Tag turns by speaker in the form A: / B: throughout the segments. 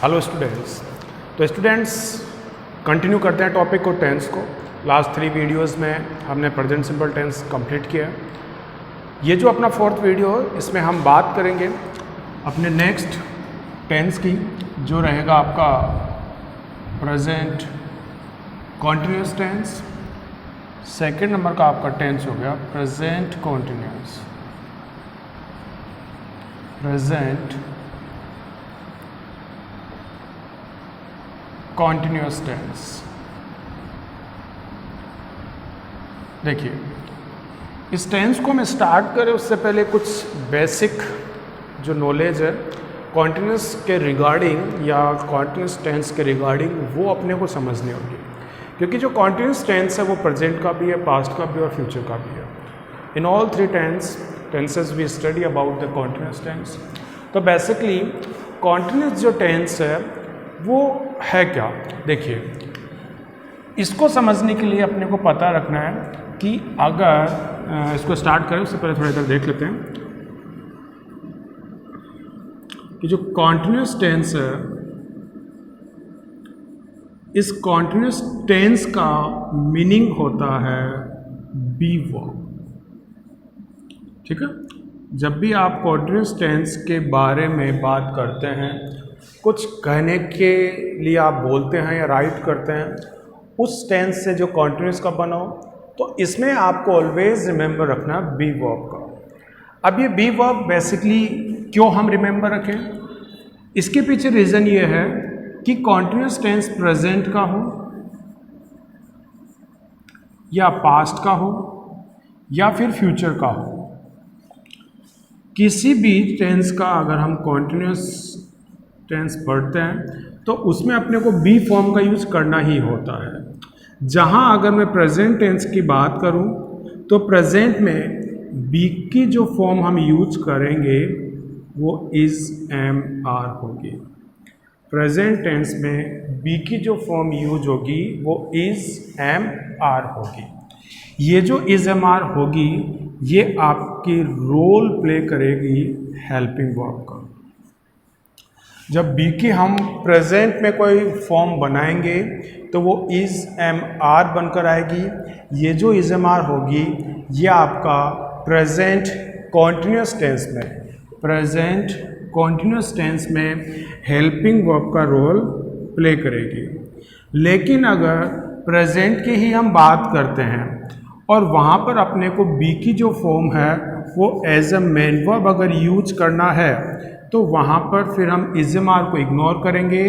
A: Hello students. तो students continue करते हैं टॉपिक को, टेंस को। लास्ट 3 वीडियोस में हमने प्रेजेंट सिंपल टेंस कंप्लीट किया है। ये जो अपना 4th वीडियो है इसमें हम बात करेंगे अपने नेक्स्ट टेंस की, जो रहेगा आपका present continuous tense. Second number का आपका टेंस हो गया present continuous, present continuous tense. देखिए, इस टेंस को मैं स्टार्ट करें उससे पहले कुछ बेसिक जो नॉलेज है कॉन्टिन्यूस के रिगार्डिंग या कॉन्टिन्यूस टेंस के रिगार्डिंग, वो अपने को समझनी होगी। क्योंकि जो कॉन्टिन्यूस टेंस है वो प्रेजेंट का भी है, पास्ट का भी और फ्यूचर का भी है। In all 3 tenses we study about the continuous tense. तो बेसिकली कॉन्टिन्यूस जो टेंस है वो है क्या, देखिए इसको समझने के लिए अपने को पता रखना है कि अगर इसको स्टार्ट करें उससे पहले थोड़ा इधर देख लेते हैं कि जो कॉन्टिन्यूस टेंस है, इस कॉन्टिन्यूस टेंस का मीनिंग होता है बी वर्ब। ठीक है, जब भी आप कॉन्टिन्यूस टेंस के बारे में बात करते हैं, कुछ कहने के लिए आप बोलते हैं या राइट करते हैं, उस टेंस से जो कॉन्टिन्यूस का बना हो, तो इसमें आपको ऑलवेज रिमेंबर रखना है बी वर्ब का। अब ये बी वर्ब बेसिकली क्यों हम रिमेंबर रखें, इसके पीछे रीज़न ये है कि कॉन्टिन्यूस टेंस प्रेजेंट का हो या पास्ट का हो या फिर फ्यूचर का हो, किसी भी टेंस का अगर हम कॉन्टिन्यूस टेंस पढ़ते हैं तो उसमें अपने को बी फॉर्म का यूज़ करना ही होता है। जहाँ अगर मैं प्रेजेंट टेंस की बात करूँ तो प्रेजेंट में बी की जो फॉर्म हम यूज करेंगे वो इज़ एम आर होगी। प्रेजेंट टेंस में बी की जो फॉर्म यूज होगी वो इज़ एम आर होगी। ये जो इज़ एम आर होगी ये आपकी रोल प्ले करेगी हेल्पिंग वर्ब का। जब बी की हम प्रेजेंट में कोई फॉर्म बनाएंगे तो वो इज़ एम आर बनकर आएगी। ये जो इज़ एम आर होगी ये आपका प्रेजेंट कॉन्टिन्यूस टेंस में, प्रेजेंट कॉन्टिन्यूस टेंस में हेल्पिंग वर्ब का रोल प्ले करेगी। लेकिन अगर प्रेजेंट की ही हम बात करते हैं और वहाँ पर अपने को बी की जो फॉर्म है वो एज अ मेन वर्ब अगर यूज करना है तो वहाँ पर फिर हम इज़ एम आर को इग्नोर करेंगे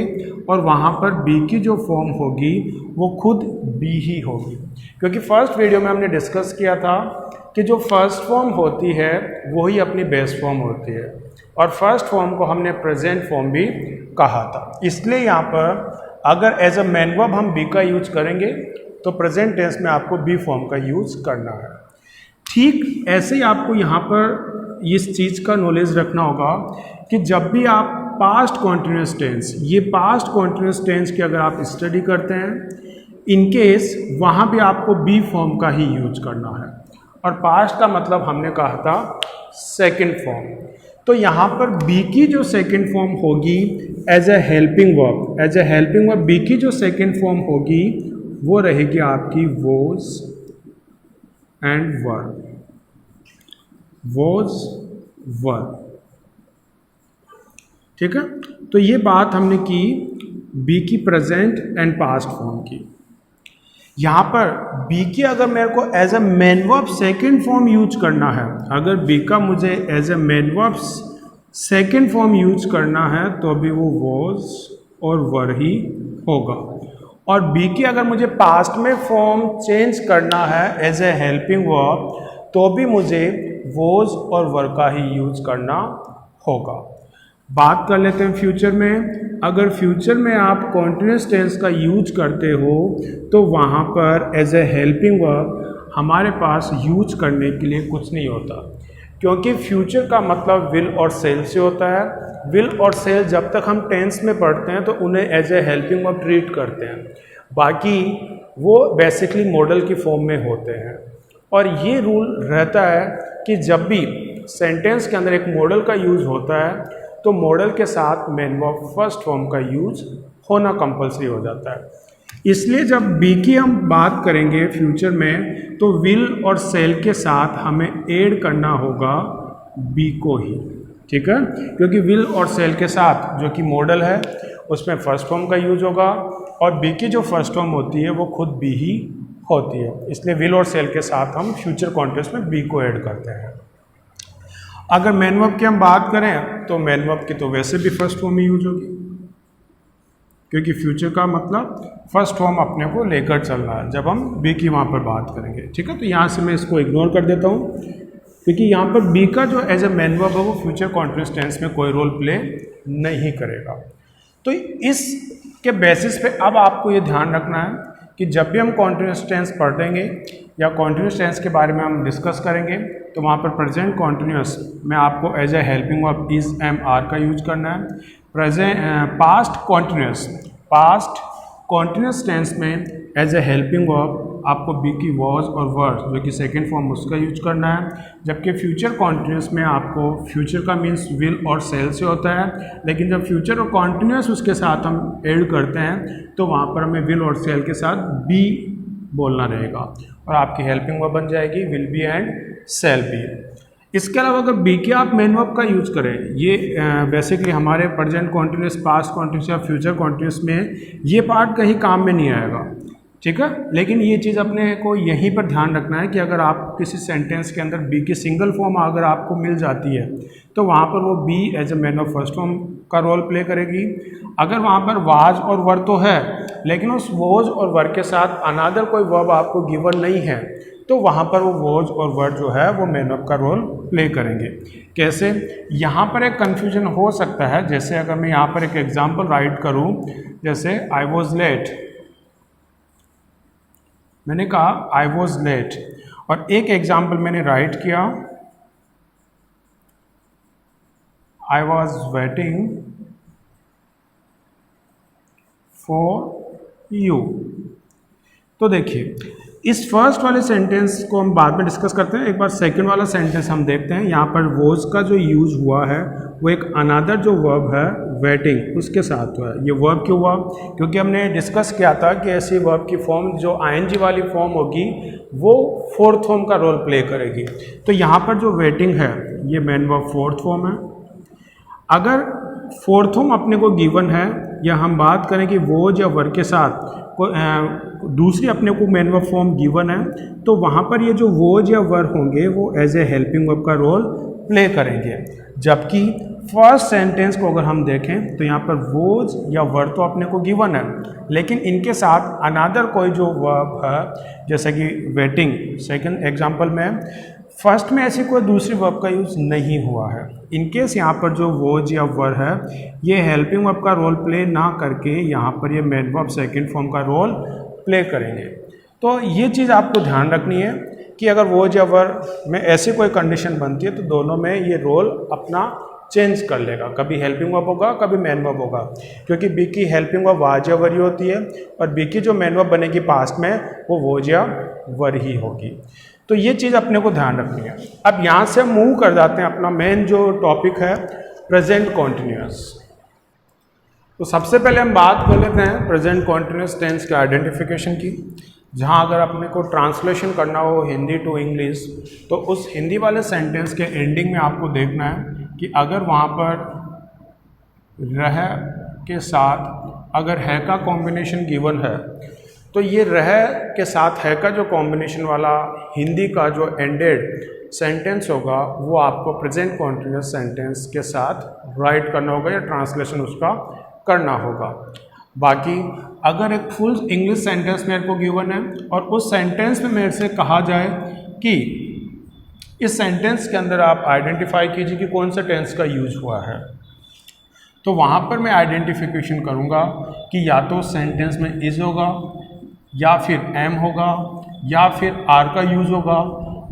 A: और वहाँ पर बी की जो फॉर्म होगी वो खुद बी ही होगी। क्योंकि फर्स्ट वीडियो में हमने डिस्कस किया था कि जो फर्स्ट फॉर्म होती है वही अपनी बेस फॉर्म होती है, और फर्स्ट फॉर्म को हमने प्रेजेंट फॉर्म भी कहा था। इसलिए यहाँ पर अगर एज अ मेन वर्ब हम बी का यूज करेंगे तो प्रेजेंट टेंस में आपको बी फॉर्म का यूज करना है। ठीक ऐसे ही आपको यहाँ पर इस चीज़ का नॉलेज रखना होगा कि जब भी आप पास्ट कॉन्टिन्यूस टेंस, ये पास्ट कॉन्टिन्यूस टेंस की अगर आप स्टडी करते हैं, इन केस वहाँ भी आपको बी फॉर्म का ही यूज करना है। और पास्ट का मतलब हमने कहा था सेकंड फॉर्म। तो यहाँ पर बी की जो सेकंड फॉर्म होगी as a helping verb, as a helping verb be की जो सेकंड फॉर्म होगी वो रहेगी आपकी was and were, was were. ठीक है, तो ये बात हमने की बी की प्रेजेंट एंड पास्ट फॉर्म की। यहाँ पर बी की अगर मेरे को as a main verb second form use करना है, अगर बी का मुझे as a main verb second form use करना है तो भी वो वॉज और वर ही होगा। और बी की अगर मुझे पास्ट में फॉर्म चेंज करना है एज ए हेल्पिंग वर्ब तो भी मुझे वॉज और वर का ही यूज करना होगा। बात कर लेते हैं फ्यूचर में। अगर फ्यूचर में आप कॉन्टिन्यूस टेंस का यूज करते हो तो वहाँ पर एज ए हेल्पिंग वर्ब हमारे पास यूज करने के लिए कुछ नहीं होता, क्योंकि फ्यूचर का मतलब विल और सेल से होता है। विल और सेल जब तक हम टेंस में पढ़ते हैं तो उन्हें as a helping verb treat करते हैं, बाकी वो बेसिकली मॉडल की फॉर्म में होते हैं। और ये रूल रहता है कि जब भी सेंटेंस के अंदर एक मॉडल का यूज़ होता है तो मॉडल के साथ मेन वर्ब फर्स्ट फॉर्म का यूज होना कंपलसरी हो जाता है। इसलिए जब बी की हम बात करेंगे फ्यूचर में तो विल और सेल के साथ हमें ऐड करना होगा बी को ही, ठीक है, क्योंकि विल और सेल के साथ जो कि मॉडल है उसमें फर्स्ट फॉर्म का यूज होगा और बी की जो फर्स्ट फॉर्म होती है वो खुद बी ही होती है, इसलिए विल और सेल के साथ हम फ्यूचर कॉन्टिन्यूअस में बी को ऐड करते हैं। अगर मेन वर्ब की हम बात करें तो मेन वर्ब की तो वैसे भी फर्स्ट फॉर्म ही यूज होगी, क्योंकि फ्यूचर का मतलब फर्स्ट फॉर्म अपने को लेकर चलना है जब हम बी की वहाँ पर बात करेंगे, ठीक है। तो यहाँ से मैं इसको इग्नोर कर देता हूँ, क्योंकि यहाँ पर बी का जो एज ए मेन वर्ब है वो फ्यूचर कॉन्टिन्यूअस टेंस में कोई रोल प्ले नहीं करेगा। तो इसके बेसिस पे अब आपको ये ध्यान रखना है कि जब भी हम कॉन्टिन्यूअस टेंस पढ़ेंगे या कॉन्टिन्यूअस टेंस के बारे में हम डिस्कस करेंगे तो वहाँ पर प्रेजेंट कॉन्टिन्यूअस में आपको as a helping verb is am are का यूज करना है। पास्ट कॉन्टिन्यूअस टेंस में एज ए हेल्पिंग वर्ब आपको बी की वॉज और वर्ड जो कि सेकेंड फॉर्म उसका यूज करना है, जबकि फ्यूचर कॉन्टिन्यूअस में आपको फ्यूचर का मीन्स विल और सेल से होता है, लेकिन जब फ्यूचर और कॉन्टिन्यूअस उसके साथ हम ऐड करते हैं तो वहाँ पर हमें विल और सेल के साथ बी बोलना रहेगा और आपकी हेल्पिंग वर्ब बन जाएगी will be and shall be. इसके अलावा अगर बी के आप मेन वर्ब का यूज करें, ये बेसिकली हमारे प्रेजेंट कॉन्टिन्यूअस, पास्ट कॉन्टिन्यूअस या फ्यूचर कॉन्टिन्यूअस में ये पार्ट कहीं काम में नहीं आएगा, ठीक है। लेकिन ये चीज़ अपने को यहीं पर ध्यान रखना है कि अगर आप किसी सेंटेंस के अंदर बी की सिंगल फॉर्म अगर आपको मिल जाती है तो वहाँ पर वो be as a main verb first form का रोल प्ले करेगी। अगर वहाँ पर वाज और वर तो है लेकिन उस वॉज और वर के साथ अनादर कोई वर्ब आपको गिवन नहीं है तो वहाँ पर वो वॉज और वर्ड जो है वो मेन वर्ब का रोल प्ले करेंगे। कैसे, यहाँ पर एक कन्फ्यूजन हो सकता है। जैसे अगर मैं यहाँ पर एक एग्जांपल राइट करूँ, जैसे आई वॉज लेट, मैंने कहा आई वॉज लेट और एक एग्जाम्पल मैंने राइट किया I was waiting for you. तो देखिए इस फर्स्ट वाले सेंटेंस को हम बाद में डिस्कस करते हैं, एक बार सेकंड वाला सेंटेंस हम देखते हैं। यहाँ पर वॉज का जो यूज हुआ है वो एक अनादर जो वर्ब है वेटिंग उसके साथ हुआ है। ये वर्ब क्यों हुआ, क्योंकि हमने डिस्कस किया था कि ऐसी वर्ब की फॉर्म जो आईएनजी वाली फॉर्म होगी वो फोर्थ फॉर्म का रोल प्ले करेगी। तो यहाँ पर जो वेटिंग है ये मेन वर्ब फोर्थ फॉर्म है। अगर फोर्थ फॉर्म अपने को गिवन है या हम बात करें कि वॉज या वर्ब के साथ दूसरी अपने को मेन वर्ब फॉर्म गिवन है तो वहाँ पर ये जो वॉज या वर होंगे वो एज ए हेल्पिंग वर्ब का रोल प्ले करेंगे। जबकि फर्स्ट सेंटेंस को अगर हम देखें तो यहाँ पर वॉज या वर तो अपने को गिवन है लेकिन इनके साथ अनादर कोई जो वर्ब है जैसे कि वेटिंग, सेकंड एग्जांपल में फर्स्ट में ऐसी कोई दूसरी वर्ब का यूज़ नहीं हुआ है। इनकेस यहाँ पर जो वॉज या वर है ये हेल्पिंग वर्ब का रोल प्ले ना करके यहाँ पर ये मेन वर्ब सेकंड फॉर्म का रोल प्ले करेंगे। तो ये चीज़ आपको ध्यान रखनी है कि अगर वॉज या वर में ऐसी कोई कंडीशन बनती है तो दोनों में ये रोल अपना चेंज कर लेगा, कभी हेल्पिंग वर्ब होगा कभी मेन वर्ब होगा, क्योंकि बी की हेल्पिंग वर्ब वाज या वर ही होती है और बी की जो मेन वर्ब बनेगी पास्ट में वो वॉज या वर ही होगी। तो ये चीज़ अपने को ध्यान रखनी है। अब यहाँ से हम मूव कर जाते हैं अपना मेन जो टॉपिक है प्रेजेंट कॉन्टिन्यूअस। तो सबसे पहले हम बात कर लेते हैं प्रेजेंट कॉन्टिन्यूअस टेंस के आइडेंटिफिकेशन की, जहाँ अगर अपने को ट्रांसलेशन करना हो हिंदी टू इंग्लिश तो उस हिंदी वाले सेंटेंस के एंडिंग में आपको देखना है कि अगर वहाँ पर रह के साथ अगर है का कॉम्बिनेशन गिवन है तो ये रह के साथ है का जो कॉम्बिनेशन वाला हिंदी का जो एंडेड सेंटेंस होगा वो आपको प्रेजेंट कॉन्टिन्यूअस सेंटेंस के साथ राइट करना होगा या ट्रांसलेशन उसका करना होगा। बाकी अगर एक फुल इंग्लिश सेंटेंस मेरे को गिवन है और उस सेंटेंस में मेरे से कहा जाए कि इस सेंटेंस के अंदर आप आइडेंटिफाई कीजिए कि कौन सा टेंस का यूज हुआ है, तो वहाँ पर मैं आइडेंटिफिकेशन करूँगा कि या तो सेंटेंस में इज होगा या फिर एम होगा या फिर आर का यूज़ होगा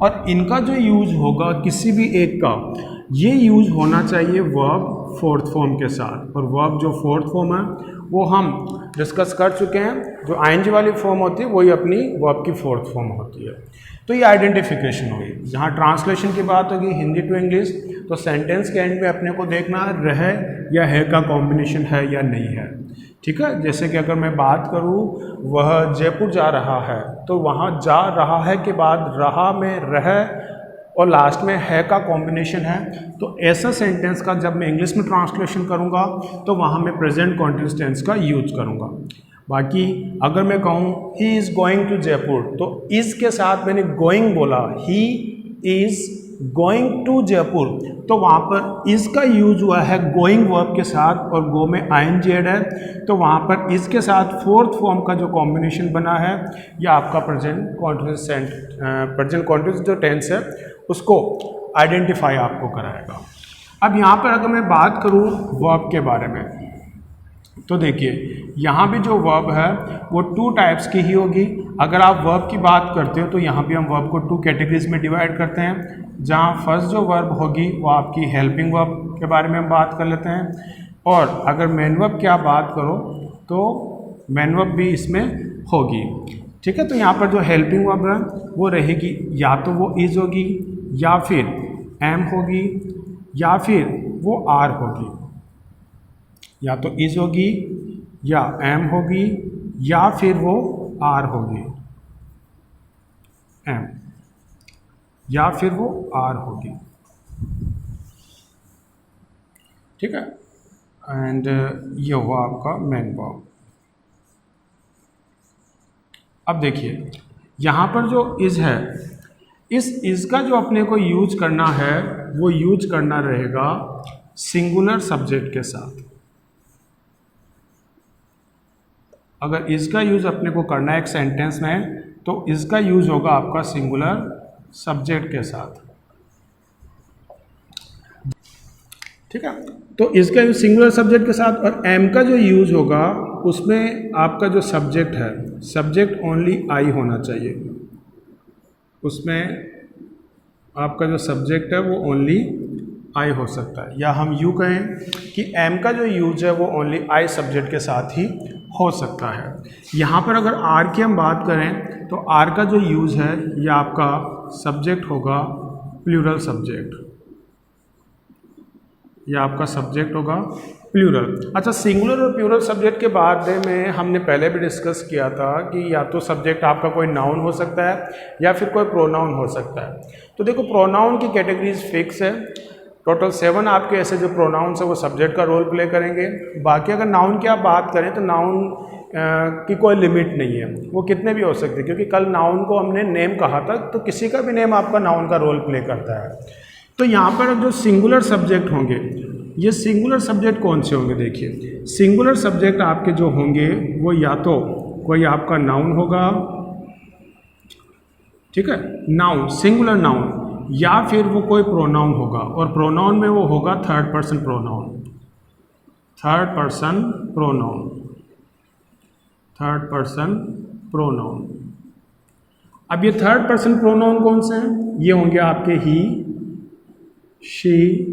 A: और इनका जो यूज़ होगा किसी भी एक का ये यूज़ होना चाहिए वर्ब फोर्थ फॉर्म के साथ। और वर्ब जो फोर्थ फॉर्म है वो हम डिस्कस कर चुके हैं, जो आईएनजी वाली फॉर्म होती है वही अपनी वर्ब की फोर्थ फॉर्म होती है। तो ये आइडेंटिफिकेशन हुई। जहाँ ट्रांसलेशन की बात होगी हिंदी टू इंग्लिश तो सेंटेंस के एंड में अपने को देखना रह या है का कॉम्बिनेशन है या नहीं है। ठीक है, जैसे कि अगर मैं बात करूँ वह जयपुर जा रहा है, तो वहाँ जा रहा है के बाद रहा में रह और लास्ट में है का कॉम्बिनेशन है, तो ऐसा सेंटेंस का जब मैं इंग्लिश में ट्रांसलेशन करूँगा तो वहाँ मैं प्रेजेंट कॉन्टिन्यूअस टेंस का यूज करूँगा। बाकी अगर मैं कहूँ he is going to Jaipur, तो इज़ के साथ मैंने गोइंग बोला, he is going to Jaipur, तो वहाँ पर इज़ का यूज हुआ है गोइंग वर्ब के साथ और गो में आईएनजी ऐड है, तो वहाँ पर इज़ के साथ फोर्थ फॉर्म का जो कॉम्बिनेशन बना है या आपका प्रेजेंट कॉन्टिन्यूअस जो टेंस है उसको आइडेंटिफाई आपको कराएगा। अब यहाँ पर अगर मैं बात करूँ वर्ब के बारे में, तो देखिए यहाँ भी जो वर्ब है वो टू टाइप्स की ही होगी। अगर आप वर्ब की बात करते हो तो यहाँ भी हम वर्ब को टू कैटेगरीज में डिवाइड करते हैं, जहाँ फर्स्ट जो वर्ब होगी वो आपकी हेल्पिंग वर्ब के बारे में हम बात कर लेते हैं, और अगर मेन वर्ब की आप बात करो तो मेन वर्ब भी इसमें होगी। ठीक है, तो यहाँ पर जो हेल्पिंग वर्ब है वो रहेगी या तो वो इज़ होगी या फिर एम होगी या फिर वो आर होगी, या तो इज़ होगी या एम होगी या फिर वो आर होगी, एम या फिर वो आर होगी। ठीक है, एंड ये हुआ आपका मेन वर्ब। अब देखिए यहाँ पर जो इज़ है, इस इज़ का जो अपने को यूज करना है वो यूज करना रहेगा सिंगुलर सब्जेक्ट के साथ। अगर इज़ का यूज अपने को करना है एक सेंटेंस में, तो इज़ का यूज होगा आपका सिंगुलर सब्जेक्ट के साथ। ठीक है, तो इसका यूज सिंगुलर सब्जेक्ट के साथ, और एम का जो यूज होगा उसमें आपका जो सब्जेक्ट है, सब्जेक्ट ओनली आई होना चाहिए, उसमें आपका जो सब्जेक्ट है वो ओनली आई हो सकता है, या हम यूँ कहें कि एम का जो यूज है वो ओनली आई सब्जेक्ट के साथ ही हो सकता है। यहाँ पर अगर आर की हम बात करें तो आर का जो यूज है ये आपका सब्जेक्ट होगा प्लूरल सब्जेक्ट, यह आपका सब्जेक्ट होगा प्लूरल। अच्छा, सिंगुलर और प्लूरल सब्जेक्ट के बारे में हमने पहले भी डिस्कस किया था कि या तो सब्जेक्ट आपका कोई नाउन हो सकता है या फिर कोई प्रोनाउन हो सकता है। तो देखो प्रोनाउन की कैटेगरीज फिक्स है, टोटल 7 आपके ऐसे जो प्रोनाउंस है वो सब्जेक्ट का रोल प्ले करेंगे। बाकी अगर नाउन की आप बात करें तो नाउन की कोई लिमिट नहीं है, वो कितने भी हो सकते हैं, क्योंकि कल नाउन को हमने नेम कहा था, तो किसी का भी नेम आपका नाउन का रोल प्ले करता है। तो यहाँ पर जो सिंगुलर सब्जेक्ट होंगे, ये सिंगुलर सब्जेक्ट कौन से होंगे? देखिए सिंगुलर सब्जेक्ट आपके जो होंगे वो या तो कोई आपका नाउन होगा, ठीक है, नाउन, सिंगुलर नाउन, या फिर वो कोई प्रोनाउन होगा, और प्रोनाउन में वो होगा third person pronoun, third person pronoun, third person pronoun. अब ये थर्ड पर्सन प्रोनाउन कौन से हैं? ये होंगे आपके ही, शी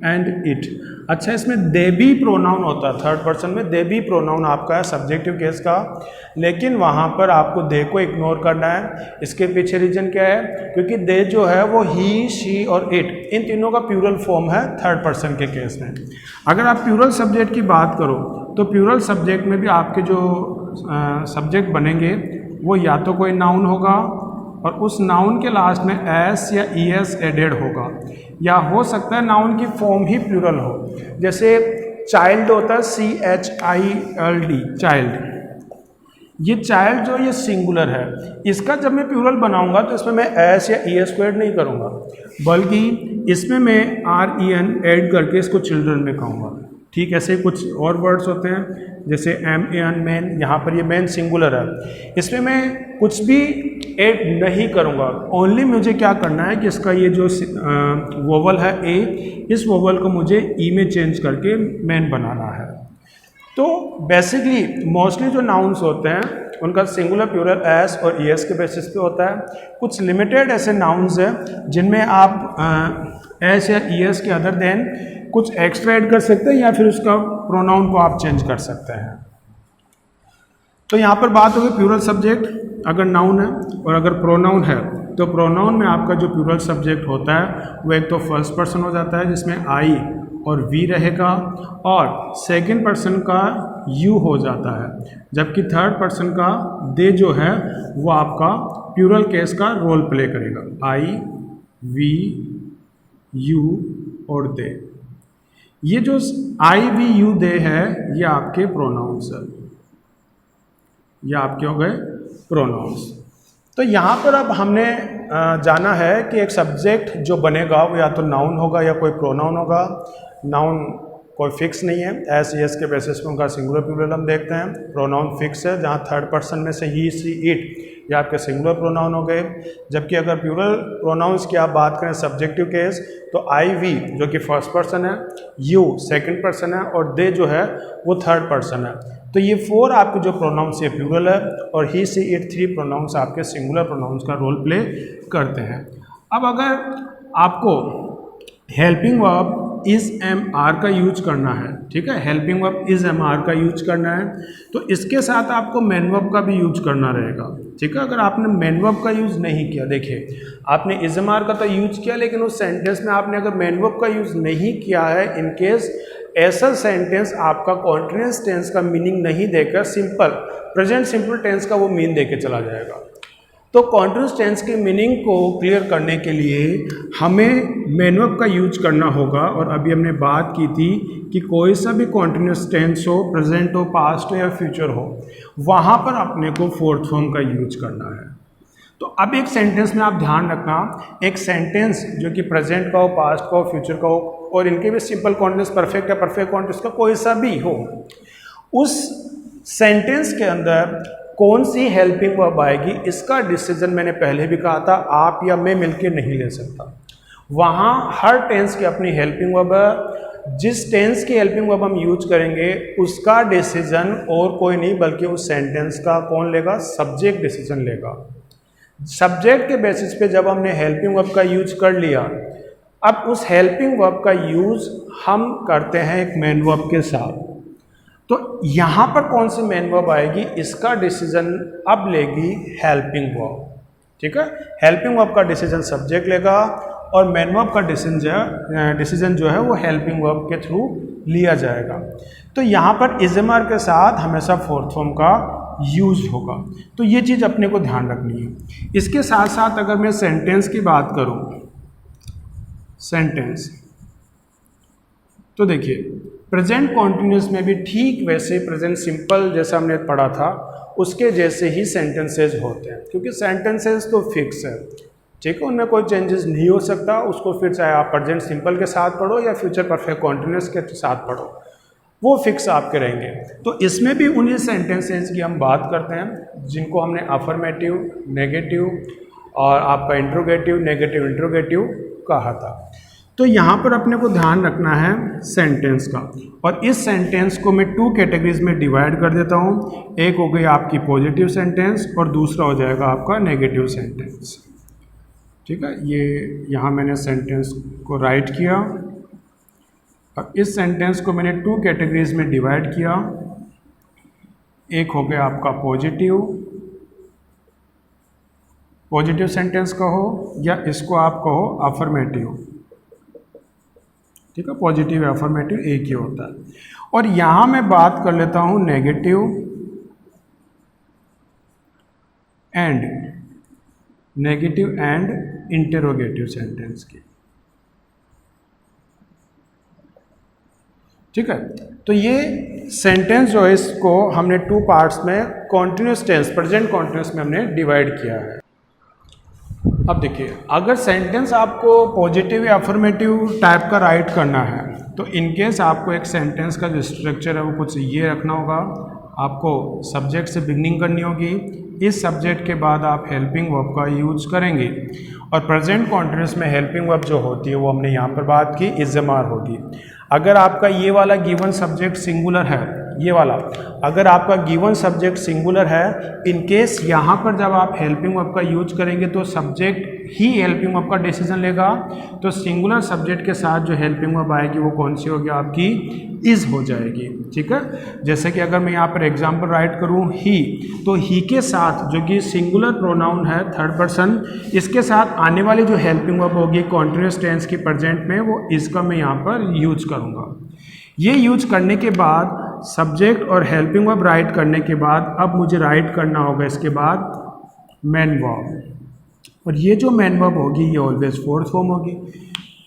A: एंड इट। अच्छा, इसमें दे भी प्रोनाउन होता है, थर्ड पर्सन में दे भी प्रोनाउन आपका है सब्जेक्टिव केस का, लेकिन वहाँ पर आपको दे को इग्नोर करना है। इसके पीछे रीजन क्या है? क्योंकि दे जो है वो ही, शी और इट, इन तीनों का प्लूरल फॉर्म है थर्ड पर्सन के केस में। अगर आप प्लूरल सब्जेक्ट की बात करो तो प्लूरल सब्जेक्ट में भी आपके जो सब्जेक्ट बनेंगे वो या तो कोई नाउन होगा और उस नाउन के लास्ट में एस या ई एस एडेड होगा, या हो सकता है नाउन की फॉर्म ही प्लूरल हो। जैसे चाइल्ड होता है CHILD, चाइल्ड, ये चाइल्ड जो ये सिंगुलर है, इसका जब मैं प्लूरल बनाऊंगा तो इसमें मैं एस या ई एस को ऐड नहीं करूंगा, बल्कि इसमें मैं REN ऐड करके इसको चिल्ड्रन में कहूँगा। ठीक, ऐसे कुछ और वर्ड्स होते हैं जैसे MAN, मैन, यहाँ पर ये मैन सिंगुलर है, इसमें मैं कुछ भी ऐड नहीं करूँगा। ओनली मुझे क्या करना है कि इसका ये जो वोवल है ए, इस वोवल को मुझे ई में चेंज करके मैन बनाना है। तो बेसिकली मोस्टली जो नाउन्स होते हैं उनका सिंगुलर प्लूरल एस और ई एस के बेसिस पे होता है। कुछ लिमिटेड ऐसे नाउन्स हैं जिनमें आप एस या ई एस के अदर देन कुछ एक्स्ट्रा ऐड कर सकते हैं, या फिर उसका प्रोनाउन को आप चेंज कर सकते हैं। तो यहाँ पर बात होगी प्लूरल सब्जेक्ट अगर नाउन है, और अगर प्रोनाउन है तो प्रोनाउन में आपका जो प्लूरल सब्जेक्ट होता है वो एक तो फर्स्ट पर्सन हो जाता है जिसमें आई और वी रहेगा, और सेकंड पर्सन का यू हो जाता है, जबकि थर्ड पर्सन का दे जो है वो आपका प्लूरल केस का रोल प्ले करेगा। आई, वी, यू और दे। ये जो आई, वी, यू, दे है ये आपके प्रोनाउंस है, ये आपके हो गए प्रोनाउंस। तो यहाँ पर अब हमने जाना है कि एक सब्जेक्ट जो बनेगा वो या तो नाउन होगा या कोई प्रोनाउन होगा। नाउन कोई फिक्स नहीं है, एस यस के बेसिस पे उनका सिंगुलर प्लूरल हम देखते हैं। प्रोनाउन फिक्स है, जहाँ थर्ड पर्सन में से ही, सी, इट ये आपके सिंगुलर प्रोनाउन हो गए। जबकि अगर प्लूरल प्रोनाउंस की आप बात करें सब्जेक्टिव केस, तो आई, वी जो कि फर्स्ट पर्सन है, यू सेकंड पर्सन है और दे जो है वो थर्ड पर्सन है। तो ये 4 आपके जो प्रोनाउंस ये प्लूरल है, और ही, सी, इट 3 प्रोनाउंस आपके सिंगुलर प्रोनाउंस का रोल प्ले करते हैं। अब अगर आपको helping verb is am are का यूज करना है, ठीक है, helping verb is am are का यूज करना है, तो इसके साथ आपको मेन वर्ब का भी यूज करना रहेगा, ठीक है। अगर आपने मेन वर्ब का यूज नहीं किया, देखिए आपने इज एम आर का तो यूज किया, लेकिन उस सेंटेंस में आपने अगर मेन वर्ब का यूज नहीं किया है, इन केस ऐसा सेंटेंस आपका कॉन्टिन्यूअस टेंस का मीनिंग नहीं देकर सिंपल प्रेजेंट सिंपल टेंस का वो मीन देके चला जाएगा। तो कॉन्टिन्यूअस टेंस के मीनिंग को क्लियर करने के लिए हमें मेन वर्ब का यूज करना होगा। और अभी हमने बात की थी कि कोई सा भी कॉन्टिन्यूअस टेंस हो, प्रेजेंट हो, पास्ट हो या फ्यूचर हो, वहाँ पर अपने को फोर्थ फॉर्म का यूज करना है। तो अब एक सेंटेंस में आप ध्यान रखना, एक सेंटेंस जो कि प्रेजेंट का हो, पास्ट का हो, फ्यूचर का हो, और इनके भी सिंपल कॉन्टिन्यूअस, परफेक्ट या परफेक्ट कॉन्टिन्यूअस का कोई सा भी हो, उस सेंटेंस के अंदर कौन सी हेल्पिंग वर्ब आएगी इसका डिसीजन मैंने पहले भी कहा था, आप या मैं मिलकर नहीं ले सकता। वहाँ हर टेंस की अपनी हेल्पिंग वर्ब है। जिस टेंस की हेल्पिंग वर्ब हम यूज करेंगे उसका डिसीजन और कोई नहीं बल्कि उस सेंटेंस का कौन लेगा, सब्जेक्ट डिसीजन लेगा। सब्जेक्ट के बेसिस पे जब हमने हेल्पिंग वर्ब का यूज कर लिया, अब उस हेल्पिंग वर्ब का यूज हम करते हैं एक मेन वर्ब के साथ। तो यहाँ पर कौन सी मेन वर्ब आएगी इसका डिसीजन अब लेगी हेल्पिंग वर्ब, ठीक है। हेल्पिंग वर्ब का डिसीजन सब्जेक्ट लेगा और मेन वर्ब का डिसीजन जो है वो हेल्पिंग वर्ब के थ्रू लिया जाएगा। तो यहाँ पर इज़मार के साथ हमेशा फोर्थ फॉर्म का यूज होगा। तो ये चीज़ अपने को ध्यान रखनी है। इसके साथ साथ अगर मैं सेंटेंस की बात करूँ, सेंटेंस, तो देखिए प्रेजेंट कॉन्टिन्यूस में भी ठीक वैसे प्रेजेंट सिंपल जैसा हमने पढ़ा था उसके जैसे ही सेंटेंसेज होते हैं, क्योंकि सेंटेंसेज तो फिक्स है, ठीक है, उनमें कोई चेंजेस नहीं हो सकता। उसको फिर चाहे आप प्रेजेंट सिंपल के साथ पढ़ो या फ्यूचर परफेक्ट कॉन्टिन्यूस के साथ पढ़ो, वो फिक्स आपके रहेंगे। तो इसमें भी उन्हीं सेंटेंसेज की हम बात करते हैं जिनको हमने अफर्मेटिव, नेगेटिव और आपका इंट्रोगेटिव, नेगेटिव इंट्रोगेटिव कहा था। तो यहाँ पर अपने को ध्यान रखना है सेंटेंस का, और इस सेंटेंस को मैं 2 कैटेगरीज में डिवाइड कर देता हूँ। एक हो गई आपकी पॉजिटिव सेंटेंस और दूसरा हो जाएगा आपका नेगेटिव सेंटेंस, ठीक है। ये यहाँ मैंने सेंटेंस को राइट किया और इस सेंटेंस को मैंने 2 कैटेगरीज में डिवाइड किया। एक हो गया आपका पॉजिटिव सेंटेंस कहो या इसको आप कहो अफर्मेटिव, ठीक है, पॉजिटिव अफर्मेटिव एक ही होता है। और यहाँ मैं बात कर लेता हूँ नेगेटिव एंड इंटरोगेटिव सेंटेंस की, ठीक है। तो ये सेंटेंस जो है इसको हमने 2 पार्ट्स में कॉन्टिन्यूस टेंस, प्रेजेंट कॉन्टिन्यूस में हमने डिवाइड किया है। अब देखिए अगर सेंटेंस आपको पॉजिटिव या अफर्मेटिव टाइप का राइट करना है तो इनकेस आपको एक सेंटेंस का जो स्ट्रक्चर है वो कुछ ये रखना होगा। आपको सब्जेक्ट से बिगनिंग करनी होगी, इस सब्जेक्ट के बाद आप हेल्पिंग वर्ब का यूज करेंगे और प्रेजेंट कॉन्टिन्यूस में हेल्पिंग वर्ब जो होती है वो हमने यहाँ पर बात की इज़मार होगी। अगर आपका ये वाला गिवन सब्जेक्ट सिंगुलर है ये वाला, अगर आपका गिवन सब्जेक्ट सिंगुलर है, इन केस यहाँ पर जब आप हेल्पिंग वर्ब का यूज करेंगे तो सब्जेक्ट ही हेल्पिंग वर्ब का डिसीजन लेगा, तो सिंगुलर सब्जेक्ट के साथ जो हेल्पिंग वर्ब आएगी वो कौन सी होगी आपकी, इज हो जाएगी। ठीक है, जैसे कि अगर मैं यहाँ पर एग्जाम्पल राइट करूँ ही, तो ही के साथ जो कि सिंगुलर प्रोनाउन है थर्ड पर्सन, इसके साथ आने वाली जो हेल्पिंग वर्ब होगी कॉन्टिन्यूस टेंस की प्रेजेंट में, वो इसका मैं यहाँ पर यूज करूँगा। ये यूज करने के बाद सब्जेक्ट और हेल्पिंग वर्ब राइट करने के बाद अब मुझे राइट करना होगा इसके बाद मेन वर्ब, और ये जो मेन वर्ब होगी ये ऑलवेज फोर्थ फॉर्म होगी।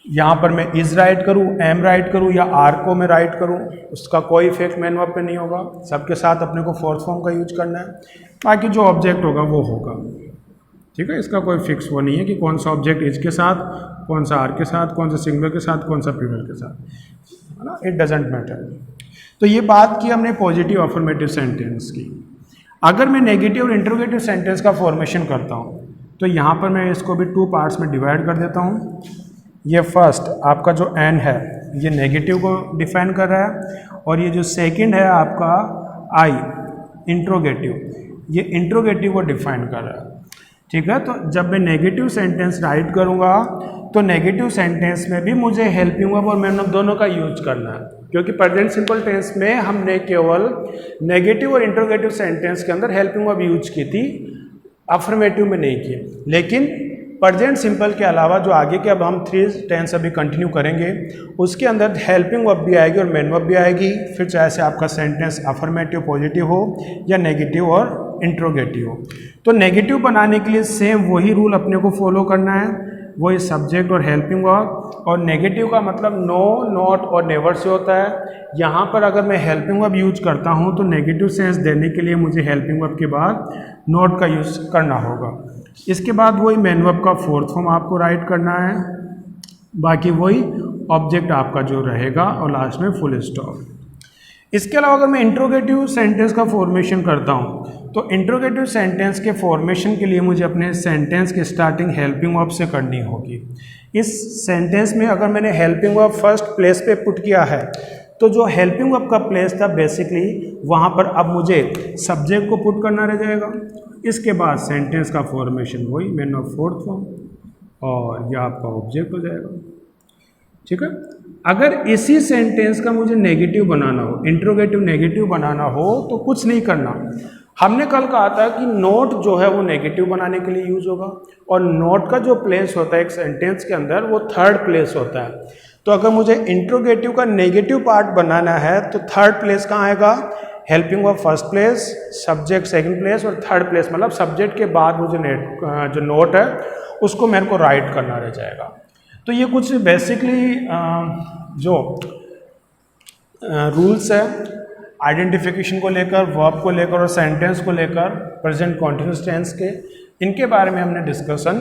A: यहाँ पर मैं इज राइट करूँ, एम राइट करूँ या आर को मैं राइट करूँ, उसका कोई इफेक्ट मेन वर्ब पे नहीं होगा, सबके साथ अपने को फोर्थ फॉर्म का यूज करना है, बाकी जो ऑब्जेक्ट होगा वो होगा। ठीक है, इसका कोई फिक्स वो नहीं है कि कौन सा ऑब्जेक्ट इज के साथ, कौन सा आर के साथ, कौन सा सिंगुलर के साथ, कौन सा प्लूरल के साथ, है ना, इट डजेंट मैटर। तो ये बात की हमने पॉजिटिव अफर्मेटिव सेंटेंस की। अगर मैं नेगेटिव और इंटरोगेटिव सेंटेंस का फॉर्मेशन करता हूँ तो यहाँ पर मैं इसको भी 2 पार्ट्स में डिवाइड कर देता हूँ। ये फर्स्ट आपका जो एन है ये नेगेटिव को डिफाइन कर रहा है, और ये जो सेकंड है आपका आई इंट्रोगेटिव, ये इंट्रोगेटिव को डिफाइन कर रहा है। ठीक है, तो जब मैं नेगेटिव सेंटेंस राइट करूँगा तो नेगेटिव सेंटेंस में भी मुझे हेल्पिंग वर्ब और मेन वर्ब दोनों का यूज करना है, क्योंकि प्रेजेंट सिंपल टेंस में हमने केवल नेगेटिव और इंट्रोगेटिव सेंटेंस के अंदर हेल्पिंग वर्ब यूज की थी, अफर्मेटिव में नहीं की। लेकिन प्रेजेंट सिंपल के अलावा जो आगे के अब हम 3 टेंस अभी कंटिन्यू करेंगे उसके अंदर हेल्पिंग वर्ब भी आएगी और मेन वर्ब भी आएगी, फिर चाहे से आपका सेंटेंस अफर्मेटिव पॉजिटिव हो या नेगेटिव और इंट्रोगेटिव हो। तो नेगेटिव बनाने के लिए सेम वही रूल अपने को फॉलो करना है, वही सब्जेक्ट और हेल्पिंग वर्ब, और नेगेटिव का मतलब नो, नॉट और नेवर से होता है। यहाँ पर अगर मैं हेल्पिंग वर्ब यूज करता हूँ तो नेगेटिव सेंस देने के लिए मुझे हेल्पिंग वर्ब के बाद नॉट का यूज करना होगा। इसके बाद वही मेन वर्ब का फोर्थ फॉर्म आपको राइट करना है, बाकी वही ऑब्जेक्ट आपका जो रहेगा और लास्ट में फुल स्टॉप। इसके अलावा अगर मैं इंट्रोगेटिव सेंटेंस का फॉर्मेशन करता हूँ तो इंट्रोगेटिव सेंटेंस के फॉर्मेशन के लिए मुझे अपने सेंटेंस की स्टार्टिंग हेल्पिंग वर्ब से करनी होगी। इस सेंटेंस में अगर मैंने हेल्पिंग वर्ब फर्स्ट प्लेस पे पुट किया है तो जो हेल्पिंग वर्ब का प्लेस था बेसिकली वहाँ पर अब मुझे सब्जेक्ट को पुट करना रह जाएगा। इसके बाद सेंटेंस का फॉर्मेशन वही मेन वर्ब फोर्थ फॉर्म, और यह आपका ऑब्जेक्ट हो जाएगा। ठीक है, अगर इसी सेंटेंस का मुझे नेगेटिव बनाना हो, इंट्रोगेटिव नेगेटिव बनाना हो तो कुछ नहीं करना। हमने कल कहा था कि नोट जो है वो नेगेटिव बनाने के लिए यूज होगा, और नोट का जो प्लेस होता है एक सेंटेंस के अंदर वो थर्ड प्लेस होता है। तो अगर मुझे इंट्रोगेटिव का नेगेटिव पार्ट बनाना है तो थर्ड प्लेस कहाँ आएगा, helping verb first place, subject second place, और थर्ड प्लेस मतलब सब्जेक्ट के बाद मुझे जो नोट है उसको मेरे को राइट करना रह जाएगा। तो ये कुछ बेसिकली जो रूल्स है आइडेंटिफिकेशन को लेकर, वर्ब को लेकर और सेंटेंस को लेकर, प्रेजेंट कॉन्टिन्यूस टेंस के, इनके बारे में हमने डिस्कशन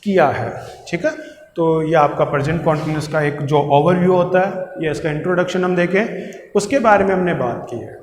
A: किया है। ठीक है, तो ये आपका प्रेजेंट कॉन्टिन्यूस का एक जो ओवरव्यू होता है, ये इसका इंट्रोडक्शन हम देखें, उसके बारे में हमने बात की है।